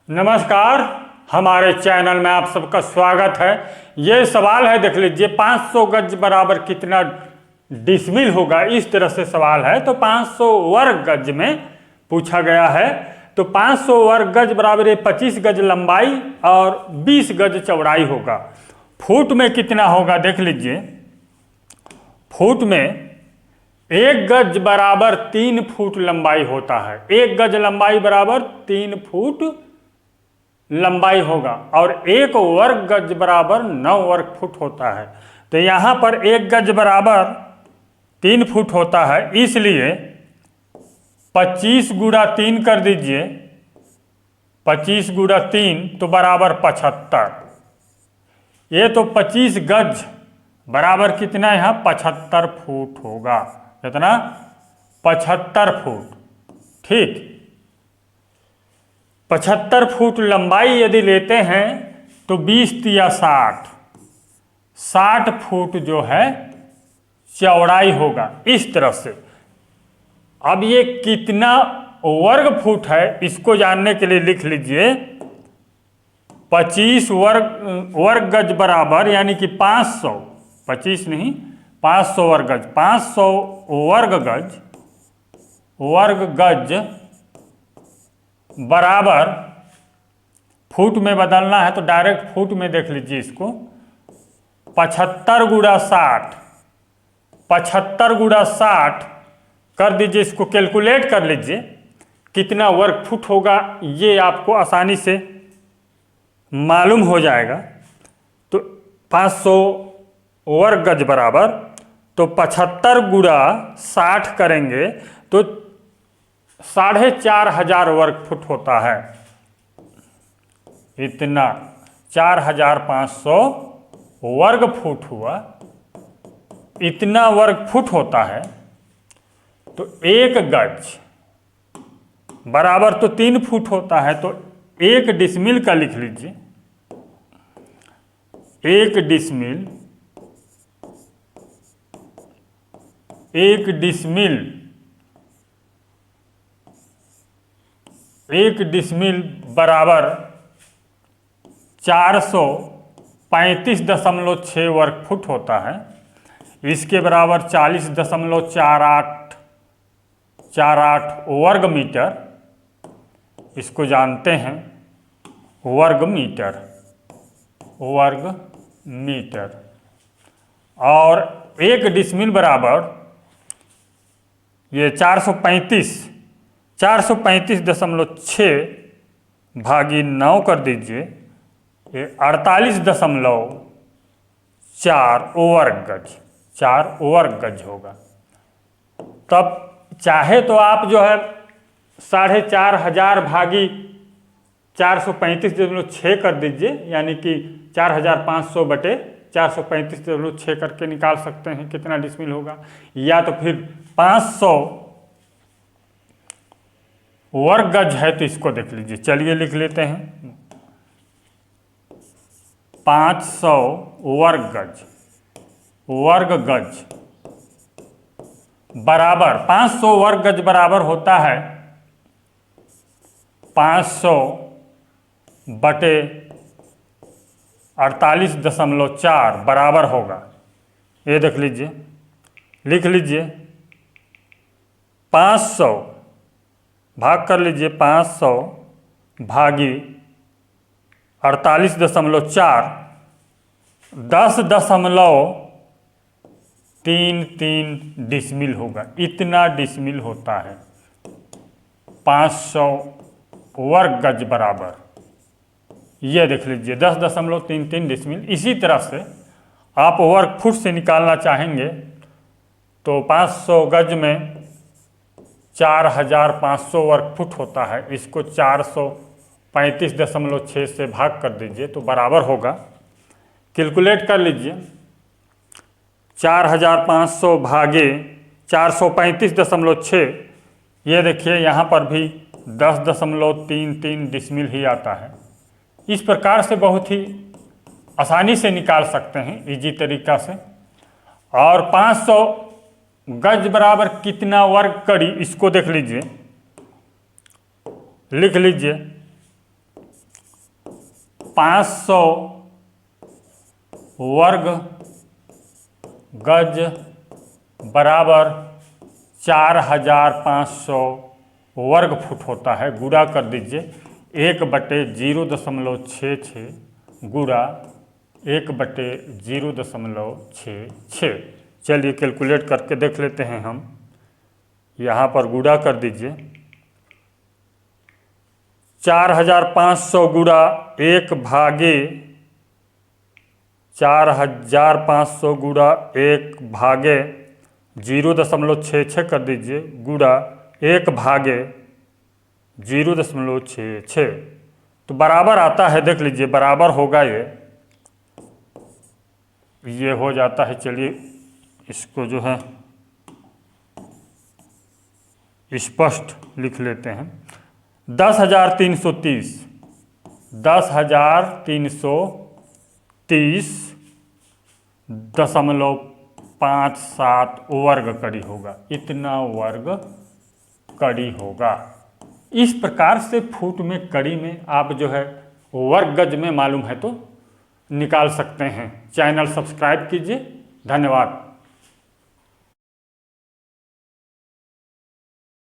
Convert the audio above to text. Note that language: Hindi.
नमस्कार, हमारे चैनल में आप सबका स्वागत है। ये सवाल है, देख लीजिए, 500 गज बराबर कितना डिसमिल होगा। इस तरह से सवाल है, तो 500 वर्ग गज में पूछा गया है। तो 500 वर्ग गज बराबर ये 25 गज लंबाई और 20 गज चौड़ाई होगा। फुट में कितना होगा देख लीजिए। फुट में 1 गज बराबर 3 फुट लंबाई होता है। 1 गज लंबाई बराबर 3 फुट लंबाई होगा और 1 वर्ग गज बराबर 9 वर्ग फुट होता है। तो यहाँ पर 1 गज बराबर 3 फुट होता है, इसलिए 25 गुणा 3 कर दीजिए। 25 गुणा 3 तो बराबर 75। ये तो 25 गज बराबर कितना है, यहाँ 75 फुट होगा। कितना? 75 फुट। ठीक, 75 फुट लंबाई यदि लेते हैं तो 20 तिया 60 फुट जो है चौड़ाई होगा। इस तरह से अब ये कितना वर्ग फुट है इसको जानने के लिए लिख लीजिए। 25 वर्ग गज बराबर यानी कि 500, 25 नहीं 500 वर्ग गज, 500 वर्ग गज बराबर फुट में बदलना है तो डायरेक्ट फुट में देख लीजिए इसको। 75 गुणा 60, 75 गुणा 60 कर दीजिए। इसको कैलकुलेट कर लीजिए कितना वर्ग फुट होगा, ये आपको आसानी से मालूम हो जाएगा। तो 500 वर्ग गज बराबर, तो 75 गुणा 60 करेंगे तो 4500 वर्ग फुट होता है। इतना 4500 वर्ग फुट हुआ। इतना वर्ग फुट होता है। तो 1 गज बराबर तो 3 फुट होता है, तो 1 डिसमिल का लिख लीजिए। 1 डिसमिल, 1 डिसमिल, 1 डिसमिल बराबर 435.6 वर्ग फुट होता है। इसके बराबर 40.4848 वर्ग मीटर, इसको जानते हैं वर्ग मीटर, वर्ग मीटर। और 1 डिसमिल बराबर ये 435.6 भागी 9 कर दीजिए। ये 48.4 वर्ग गज, 4 वर्ग गज होगा। तब चाहे तो आप जो है 4500 भागी 435.6 कर दीजिए, यानी कि 4500 बटे 435.6 करके निकाल सकते हैं कितना डिसमिल होगा। या तो फिर 500 वर्ग गज है तो इसको देख लीजिए। चलिए लिख लेते हैं। 500 वर्ग गज, वर्ग गज बराबर 500 वर्ग गज बराबर होता है 500 बटे 48.4 बराबर होगा। ये देख लीजिए, लिख लीजिए। 500 भाग कर लीजिए। 500 भागी 48.4, 10.33 डिसमिल होगा। इतना डिसमिल होता है 500 वर्ग गज बराबर। ये देख लीजिए 10.33 डिसमिल। इसी तरह से आप वर्ग फुट से निकालना चाहेंगे तो 500 गज में 4500 वर्ग फुट होता है। इसको 435.6 से भाग कर दीजिए तो बराबर होगा, कैलकुलेट कर लीजिए। 4500 भागे 435.6, ये देखिए यहाँ पर भी 10.33 डिसमिल ही आता है। इस प्रकार से बहुत ही आसानी से निकाल सकते हैं, इजी तरीका से। और 500 गज बराबर कितना वर्ग कड़ी, इसको देख लीजिए, लिख लीजिए। 500 वर्ग गज बराबर 4500 वर्ग फुट होता है। गुणा कर दीजिए 1/0.66 गुणा 1/0.66। चलिए कैलकुलेट करके देख लेते हैं हम। यहाँ पर गुणा कर दीजिए 4500 गुणा 4500 गुणा 1/0.66 कर दीजिए गुणा 1/0.66 तो बराबर आता है। देख लीजिए बराबर होगा ये हो जाता है। चलिए इसको जो है स्पष्ट लिख लेते हैं। 10,330 10,330.57 वर्ग कड़ी होगा। इतना वर्ग कड़ी होगा। इस प्रकार से फुट में कड़ी में आप जो है वर्ग गज में मालूम है तो निकाल सकते हैं। चैनल सब्सक्राइब कीजिए। धन्यवाद।